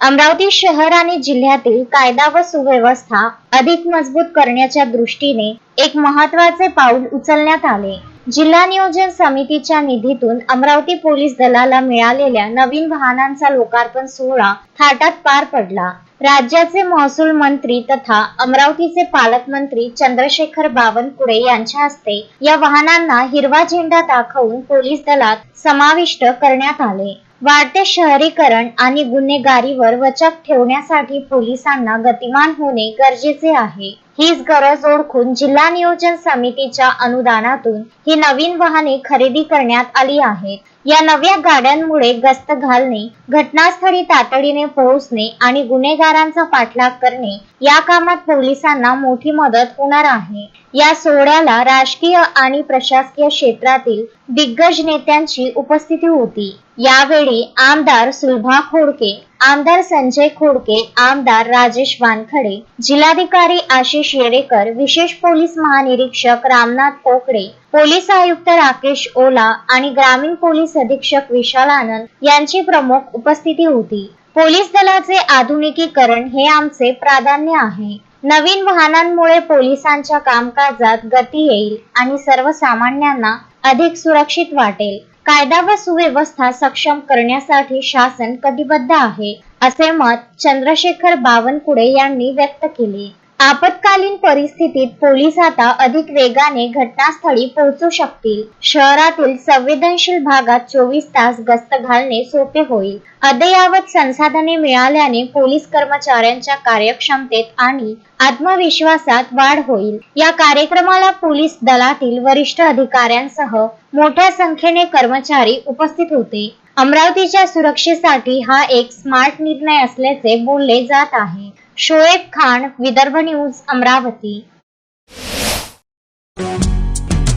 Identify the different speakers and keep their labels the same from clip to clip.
Speaker 1: अमरावती शहर आणि जिल्ह्यातील कायदा व सुव्यवस्था अधिक मजबूत करण्याच्या दृष्टीने एक महत्त्वाचे पाऊल उचलण्यात आले। जिल्हा नियोजन समितीच्या निधीतून अमरावती पोलीस दलाला मिळालेल्या नवीन वाहनांचा लोकार्पण सोहळा थाटात पार पडला। राज्याचे महसूल मंत्री तथा अमरावतीचे पालकमंत्री चंद्रशेखर बावनकुळे यांच्या हस्ते या वाहनांना हिरवा झेंडा दाखवून पोलीस दलात समाविष्ट करण्यात आले। वाढते शहरीकरण आणि गुन्हेगारीवर वचक ठेवण्यासाठी पोलिसांना गतिमान होणे गरजेचे आहे। हीच गरज ओळखून जिल्हा नियोजन समितीच्या अनुदानातून ही नवीन वाहने खरेदी करण्यात आली आहेत। या नव्या गाड्यांमुळे गस्त घालणे, घटनास्थळी तातडीने पोहोचणे आणि गुन्हेगारांचा पाठलाग करणे या कामात पोलिसांना मोठी मदत होणार आहे। या सोहळ्याला राजकीय आणि प्रशासकीय क्षेत्रातील दिग्गज नेत्यांची उपस्थिती होती। यावेळी आमदार सुलभा खोडके, आमदार संजय खोडके, आमदार राजेश वानखडे, जिल्हाधिकारी आशिष येडेकर, विशेष पोलीस महानिरीक्षक रामनाथ पोकळे, पोलीस आयुक्त राकेश ओला आणि ग्रामीण पोलीस अधीक्षक विशाल आनंद यांची प्रमुख उपस्थिती होती। पोलीस दलाचे आधुनिकीकरण हे आमचे प्राधान्य आहे। नवीन वाहनांमुळे पोलिसांच्या कामकाजात गती येईल आणि सर्वसामान्यांना अधिक सुरक्षित वाटेल। कायदा व सुव्यवस्था सक्षम करण्यासाठी शासन कटिबद्ध आहे, असे मत चंद्रशेखर बावनकुळे यांनी व्यक्त केले। आपत्कालीन परिस्थितीत पोलीस आता अधिक वेगाने घटनास्थळी पोहोचू शकतील। शहरातील संवेदनशील भागात 24 तास गस्त घालणे सोपे होईल। अद्ययावत संसाधने मिळाल्याने पोलीस कर्मचाऱ्यांच्या कार्यक्षमतेत आणि आत्मविश्वासात वाढ होईल। या कार्यक्रमाला पोलीस दलातील वरिष्ठ अधिकाऱ्यांसह मोठ्या संख्येने कर्मचारी उपस्थित होते। अमरावतीच्या सुरक्षेसाठी हा एक स्मार्ट निर्णय असल्याचे बोलले जात आहे। शोएब खान, विदर्भ न्यूज, अमरावती।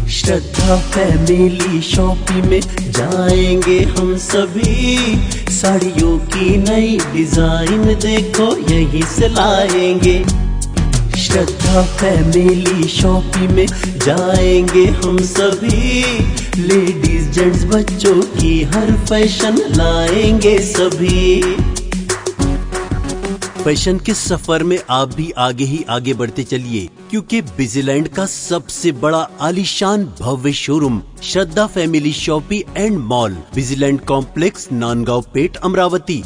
Speaker 2: श्रद्धा फैमिली शॉपिंग में जाएंगे हम सभी, साड़ियों की नई डिजाइन देखो यहीं से लाएंगे। श्रद्धा फैमिली शॉपिंग में जाएंगे हम सभी, लेडीज जेंट्स बच्चों की हर फैशन लाएंगे सभी। फैशन के सफर में आप भी आगे ही आगे बढ़ते चलिए, क्योंकि बिजीलैंड का सबसे बड़ा आलीशान भव्य showroom Shraddha family shopping and mall, Busy Land complex, Nandgaon Peth, Amravati.